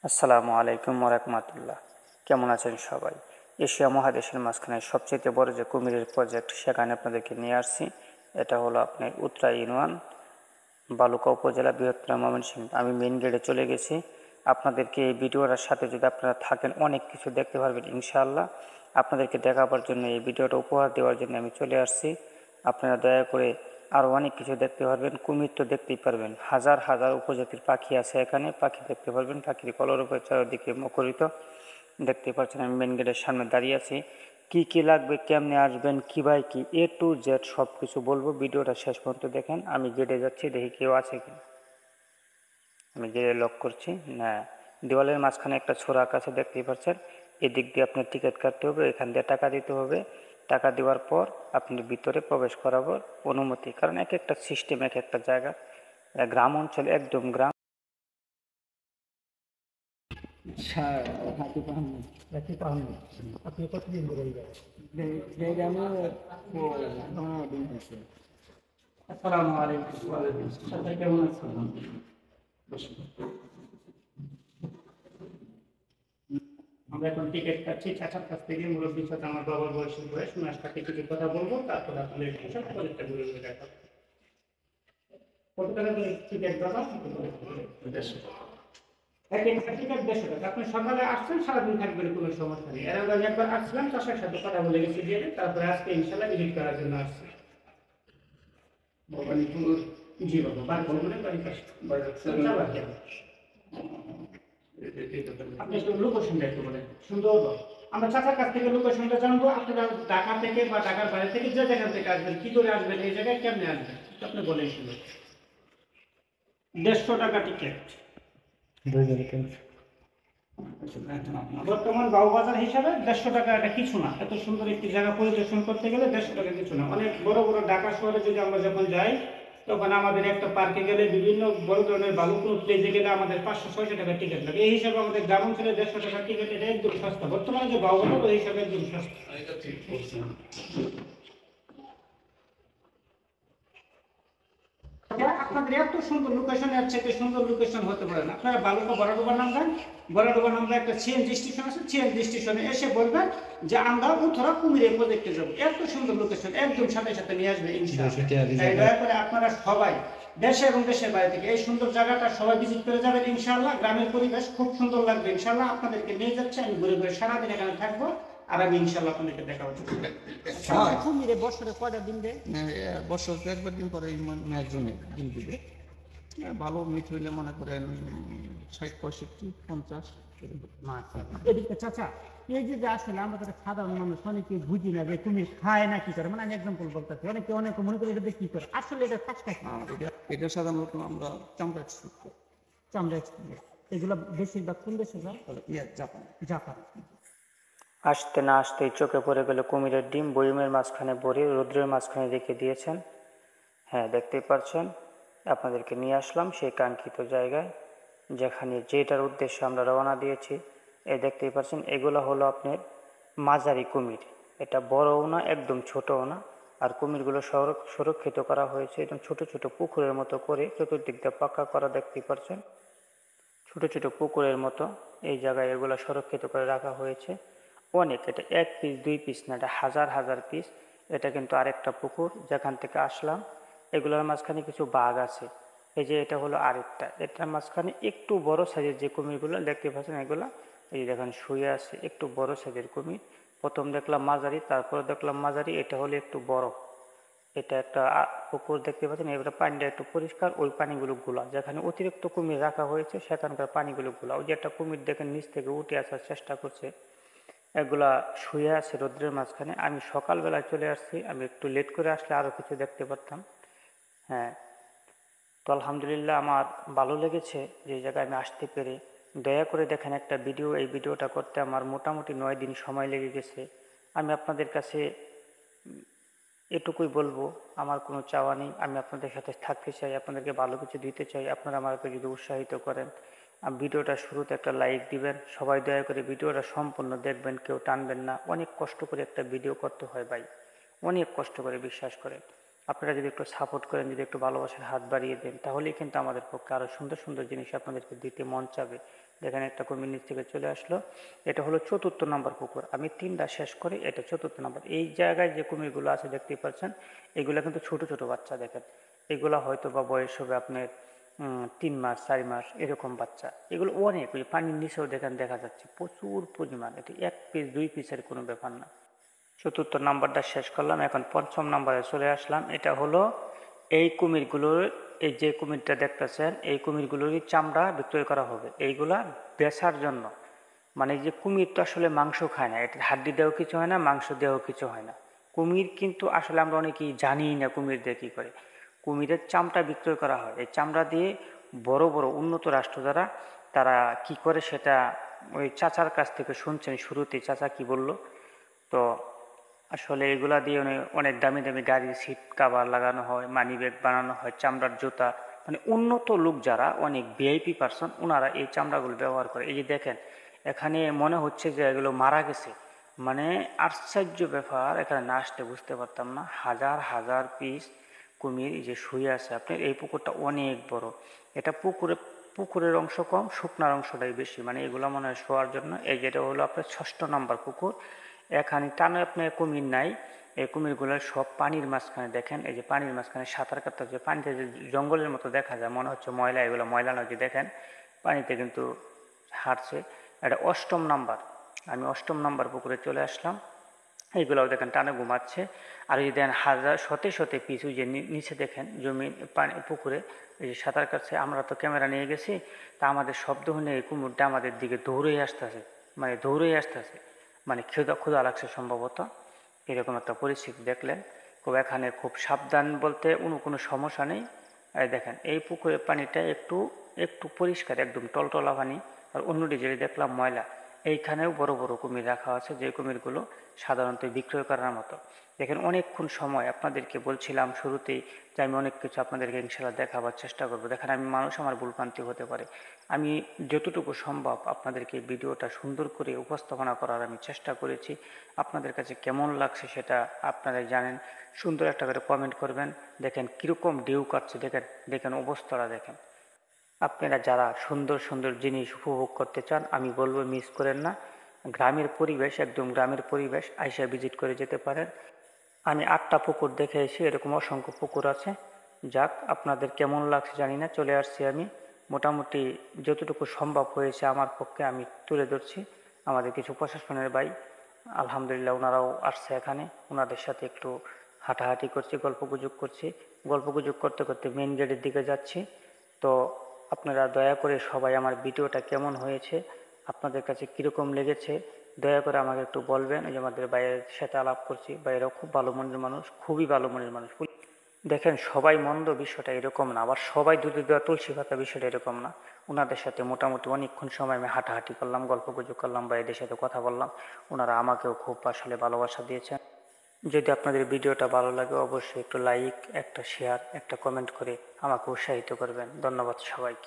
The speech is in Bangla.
আসসালামু আলাইকুম ওরহমাতুল্লাহ। কেমন আছেন সবাই? এশিয়া মহাদেশের মাঝখানে সবচেয়ে বড় যে কুমিরের প্রজেক্ট, সেখানে আপনাদেরকে নিয়ে আসছি। এটা হলো আপনার উত্তরা ইউনিয়ন, বালুকা উপজেলা, বৃহত্তর ময়মনসিংহ। আমি মেইন গেটে চলে গেছি। আপনাদেরকে এই ভিডিওটার সাথে যদি আপনারা থাকেন, অনেক কিছু দেখতে পারবেন ইনশাআল্লাহ। আপনাদেরকে দেখাবার জন্য, এই ভিডিওটা উপহার দেওয়ার জন্য আমি চলে আসছি। আপনারা দয়া করে আরও অনেক কিছু দেখতে পারবেন। কুমির তো দেখতেই পারবেন, হাজার হাজার উপজাতির পাখি আছে এখানে, পাখি দেখতে পারবেন। পাখির কলরবে চারিদিকে মুখরিত দেখতে পাচ্ছেন। আমি মেন গেটের সামনে দাঁড়িয়ে আছি। কি কি লাগবে, কেমনে আসবেন, কী বাই কি, A to Z সব কিছু বলবো। ভিডিওটা শেষ পর্যন্ত দেখেন। আমি গেটে যাচ্ছি, দেখি কেউ আছে কিনা। আমি গেটে লক করছি না। দেওয়ালের মাঝখানে একটা ছোরাক আছে, দেখতেই পাচ্ছেন। এদিক দিয়ে আপনার টিকিট কাটতে হবে, এখান দিয়ে টাকা দিতে হবে। টাকা দেওয়ার পর আপনি ভিতরে প্রবেশ করাবার অনুমতি, কারণ এক একটা সিস্টেম, এক একটা জায়গা। গ্রাম অঞ্চলে, একদম গ্রাম। আপনি কতদিন ধরে এই আসসালামু আলাইকুম। সবাই কেমন আছেন? আমরা এখন টিকিট কাটছি চাচার কাছ থেকে। মুরব্বীর সাথে আমার বাবার বয়সের বয়স, ওনার সাথে কিছু কথা বলবো, তারপরে আপনাদের সব প্রজেক্টটা ঘুরে ঘুরে দেখাবো। কত টাকা করে টিকিট দাদা? 150 টাকা। এক একটা টিকিট 150 টাকা। আপনি সকালে আসছেন, সারাদিন থাকবেন, কোনো সমস্যা নেই। এর আগে আমি একবার আসছিলাম, চাচার সাথে কথা বলে গেছি দিয়ে, তারপরে আজকে ইনশাল্লাহ ভিজিট করার জন্য আসছি। ভবানীপুর, জি বাবা, বারবার বাড়ি পাশে আপনি একটু লোকেশনটা একটু বলেন সুন্দর। আমরা চাচার কাছ থেকে লোকেশনটা জানবো। আপনারা ঢাকা থেকে বা ঢাকার বাইরে থেকে যে জায়গা থেকে আসবেন, কি করে আসবেন, এই জায়গায় কেমনে আসবেন, আপনি বলেন শুধু। 150 টাকা টিকিট বর্তমান বাবুবাজার হিসাবে 150 টাকা এটা কিছু না। এত সুন্দর একটি জায়গা পরিদর্শন করতে গেলে 150 টাকা কিছু না। অনেক বড় বড় ঢাকা শহরে যদি আমরা যখন যাই, তখন আমাদের একটা পার্কে গেলে, বিভিন্ন বড় ধরনের কোনো প্লেসে গেলে আমাদের 500-600 টাকা টিকিট লাগে। এই হিসাবে আমাদের গ্রাম অঞ্চলে 150 টাকা টিকিট, এটা একদম সস্তা। বর্তমানে যে বাবুবাজার, ওই হিসাবে একদম সস্তা। আপনাদের এত সুন্দর লোকেশন, এর চেয়ে সুন্দর লোকেশন হতে পারে না। আপনারা বালুকা বড়ডোবা নামবেন, বড়ডোবা নামবে একটা সিএনজি স্টেশন আছে, সিএনজি স্টেশনে এসে বলবেন যে আমরা উত্তরা কুমিরের প্রজেক্টে যাবো। এত সুন্দর লোকেশন, একদম সাথে সাথে নিয়ে আসবে ইনশাআল্লাহ। দয়া করে আপনারা সবাই দেশে এবং দেশের বাইরে থেকে এই সুন্দর জায়গাটা সবাই ভিজিট করে যাবেন ইনশাআল্লাহ। গ্রামের পরিবেশ খুব সুন্দর লাগবে ইনশাআল্লাহ। আপনাদেরকে নিয়ে যাচ্ছে, আমি ঘুরে ঘুরে সারাদিন এখানে থাকবো, আর আমি ইনশাআল্লাহ আপনাদেরকে দেখাবো। কুমিরে বছরে কয়টা দিন দেয়? বছরকে একবার দিন পরে একজনে দিন দিবে। ভালো মিট হইলে মনে করেন 60, 65, 50। এদিকে চাচা, এই যে আসলে আমরা তারা সাধারণ মানুষ অনেকে বুঝি না যে কুমির খায় না কি করে। মানে আমি এক্সাম্পল বলতেছি, অনেকে মনে করে এটা কি করে, আসলে এটা কাজটা কি? এটা সাধারণত আমরা চামড়া চামড়া এগুলো বেশিরভাগ কোন দেশে যায়? জাপান। জাপান। আসতে না আসতেই চোখে পড়ে গেল কুমিরের ডিম, বয়মের মাঝখানে ভরে রৌদ্রের মাঝখানে রেখে দিয়েছেন। হ্যাঁ, দেখতেই পাচ্ছেন। আপনাদেরকে নিয়ে আসলাম সেই কাঙ্ক্ষিত জায়গায়, যেখানে যেটার উদ্দেশ্যে আমরা রওনা দিয়েছি। এই দেখতেই পাচ্ছেন, এগুলো হলো আপনার মাঝারি কুমির। এটা বড়ও না, একদম ছোটও না। আর কুমিরগুলো সুরক্ষিত করা হয়েছে একদম ছোট ছোট পুকুরের মতো করে, চতুর্দিক দিয়ে পাকা করা, দেখতেই পাচ্ছেন। ছোট ছোট পুকুরের মতো এই জায়গায় এগুলো সুরক্ষিত করে রাখা হয়েছে। অনেক, এটা 1 পিস 2 পিস না, এটা হাজার হাজার পিস। এটা কিন্তু আরেকটা পুকুর যেখান থেকে আসলাম। এগুলোর মাঝখানে কিছু বাঘ আছে। এই যে এটা হলো আরেকটা, এটার মাঝখানে একটু বড় সাইজের যে কুমিরগুলো দেখতে পাচ্ছেন, এগুলো এই দেখেন শুয়ে আছে, একটু বড় সাইজের কুমির। প্রথম দেখলাম মাঝারি, তারপরে দেখলাম মাঝারি, এটা হলো একটু বড়। এটা একটা পুকুর দেখতে পাচ্ছেন। এবারে পানিটা একটু পরিষ্কার, ওই পানিগুলো গোলা, যেখানে অতিরিক্ত কুমির রাখা হয়েছে সেখানকার পানিগুলো গোলা। ওই যে একটা কুমির দেখেন নিচ থেকে উঠে আসার চেষ্টা করছে, এগুলা শুয়ে আছে রোদ্রের মাঝখানে। আমি সকালবেলায় চলে আসছি, আমি একটু লেট করে আসলে আরও কিছু দেখতে পারতাম। হ্যাঁ, তো আলহামদুলিল্লাহ আমার ভালো লেগেছে যে জায়গায় আমি আসতে পেরে। দয়া করে দেখেন একটা ভিডিও, এই ভিডিওটা করতে আমার মোটামুটি 9 দিন সময় লেগে গেছে। আমি আপনাদের কাছে এটুকুই বলবো, আমার কোনো চাওয়া নেই। আমি আপনাদের সাথে থাকতে চাই, আপনাদেরকে ভালো কিছু দিতে চাই। আপনারা আমাকে যদি উৎসাহিত করেন, ভিডিওটা শুরুতে একটা লাইক দিবেন। সবাই দয়া করে ভিডিওটা সম্পূর্ণ দেখবেন, কেউ টানবেন না। অনেক কষ্ট করে একটা ভিডিও করতে হয় ভাই, অনেক কষ্ট করে, বিশ্বাস করেন। আপনারা যদি একটু সাপোর্ট করেন, যদি একটু ভালোবাসার হাত বাড়িয়ে দেন, তাহলেই কিন্তু আমাদের পক্ষে আরও সুন্দর সুন্দর জিনিস আপনাদেরকে দিতে মন চাবে। দেখেন একটা কুমির নিচ থেকে চলে আসলো। এটা হলো 4র্থ নম্বর পুকুর। আমি 3টা শেষ করে এটা 4র্থ নম্বর। এই জায়গায় যে কুমিরগুলো আছে দেখতেই পাচ্ছেন, এগুলো কিন্তু ছোট ছোট বাচ্চা। দেখেন এগুলো হয়তো বা বয়স হবে আপনার 3 মাস 4 মাস এরকম বাচ্চা। এগুলো অনেক, ওই পানির নিচেও দেখেন দেখা যাচ্ছে প্রচুর পরিমাণ। এটা 1 পিস 2 পিসের কোনো ব্যাপার না। 4র্থ নাম্বারটা শেষ করলাম, এখন 5ম নাম্বারে চলে আসলাম। এটা হলো এই কুমিরগুলোর, এই যে কুমিরটা দেখতেছেন এই কুমিরগুলোরই চামড়া বিক্রয় করা হবে এইগুলা বেচার জন্য। মানে যে কুমির তো আসলে মাংস খায় না, এটা হাড্ডি দেওয়া কিছু হয় না, মাংস দেওয়া কিছু হয় না। কুমির কিন্তু আসলে আমরা অনেকেই জানিই না কুমির দিয়ে কী করে। কুমিরের চামড়া বিক্রয় করা হয়। এই চামড়া দিয়ে বড় বড় উন্নত রাষ্ট্র যারা, তারা কি করে সেটা ওই চাচার কাছ থেকে শুনছেন শুরুতেই। চাচা কি বলল, তো আসলে এগুলা দিয়ে অনেক দামি দামি গাড়ির সিট কাভার লাগানো হয়, মানি ব্যাগ বানানো হয়, চামড়ার জুতা। মানে উন্নত লোক যারা, অনেক ভিআইপি পার্সন, ওনারা এই চামড়াগুলো ব্যবহার করে। এই যে দেখেন এখানে মনে হচ্ছে যে এগুলো মারা গেছে। মানে আশ্চর্য ব্যাপার, এখানে না আসতে বুঝতে পারতাম না। হাজার হাজার পিস কুমির এই যে শুয়ে আছে। আপনার এই পুকুরটা অনেক বড়। এটা পুকুরের অংশ কম, শুকনার অংশটাই বেশি। মানে এগুলো মনে হয় শোয়ার জন্য। এই যেটা হলো আপনার 6ষ্ঠ নাম্বার পুকুর। এখানে টানে আপনার কুমির নাই। এই কুমিরগুলো সব পানির মাঝখানে। দেখেন এই যে পানির মাঝখানে সাঁতার কাটতে, পানিতে যে জঙ্গলের মতো দেখা যায়, মনে হচ্ছে ময়লা। এগুলো ময়লা নয়, যে দেখেন পানিতে কিন্তু হাঁটছে। এটা 8ম নাম্বার। আমি 8ম নাম্বার পুকুরে চলে আসলাম। এইগুলোও দেখেন টানে ঘুমাচ্ছে। আর এই দেন হাজার শতে শতে পিস, ওই যে নিচে দেখেন জমি পানি পুকুরে এই যে সাঁতার কাটছে। আমরা তো ক্যামেরা নিয়ে গেছি, তা আমাদের শব্দ শুনে এই কুমিরটা আমাদের দিকে দৌড়েই আসতেছে। মানে দৌড়েই আসতেছে, মানে ক্ষুধা লাগছে সম্ভবত। এরকম একটা পরিস্থিতি দেখলেন। এখানে খুব সাবধান বলতে কোনো সমস্যা নেই। এই দেখেন এই পুকুরের পানিটা একটু একটু পরিষ্কার, একদম টলটলা পানি। আর অন্যটি যেটা দেখলাম ময়লা। এইখানেও বড় বড় কুমির রাখা আছে, যে কুমিরগুলো সাধারণত বিক্রয় করার মতো। দেখেন অনেকক্ষণ সময় আপনাদেরকে বলছিলাম শুরুতেই যে আমি অনেক কিছু আপনাদেরকে ইনশাল্লাহ দেখাবার চেষ্টা করব। দেখেন আমি মানুষ, আমার ভুলভ্রান্তি হতে পারে। আমি যতটুকু সম্ভব আপনাদেরকে ভিডিওটা সুন্দর করে উপস্থাপনা করার আমি চেষ্টা করেছি। আপনাদের কাছে কেমন লাগছে সেটা আপনারা জানেন। সুন্দর একটা করে কমেন্ট করবেন। দেখেন কীরকম ঢেউ কাটছে, দেখেন দেখেন অবস্থাটা দেখেন। আপনারা যারা সুন্দর সুন্দর জিনিস উপভোগ করতে চান, আমি বলবো মিস করেন না। গ্রামের পরিবেশ, একদম গ্রামের পরিবেশ, আইসা ভিজিট করে যেতে পারেন। আমি 8টা পুকুর দেখে এসে, এরকম অসংখ্য পুকুর আছে। যাক, আপনাদের কেমন লাগছে জানি না। চলে আসছি আমি, মোটামুটি যতটুকু সম্ভব হয়েছে আমার পক্ষে আমি তুলে ধরছি। আমাদের কিছু প্রশাসনের ভাই আলহামদুলিল্লাহ ওনারাও আসছে এখানে। ওনাদের সাথে একটু হাঁটাহাঁটি করছি, গল্পগুজব করছি। গল্পগুজব করতে করতে মেন গেটের দিকে যাচ্ছি। তো আপনারা দয়া করে সবাই আমার ভিডিওটা কেমন হয়েছে, আপনাদের কাছে কীরকম লেগেছে, দয়া করে আমাকে একটু বলবেন। এই যে আমাদের বাইরের সাথে আলাপ করছি, বাইরেও খুব ভালো মনের মানুষ, খুবই ভালো মনের মানুষ। দেখেন সবাই মন্দ বিষয়টা এরকম না, আবার সবাই দুধে দেওয়া তুলসী পাতা বিষয়টা এরকম না। ওনাদের সাথে মোটামুটি অনেকক্ষণ সময় আমি হাঁটাহাঁটি করলাম, গল্পগুজব করলাম, বাইরের সাথে কথা বললাম। ওনারা আমাকেও খুব আসলে ভালোবাসা দিয়েছেন। যদি আপনাদের ভিডিওটা ভালো লাগে অবশ্যই একটু লাইক, একটা শেয়ার, একটা কমেন্ট করে আমাকে উৎসাহিত করবেন। ধন্যবাদ সবাইকে।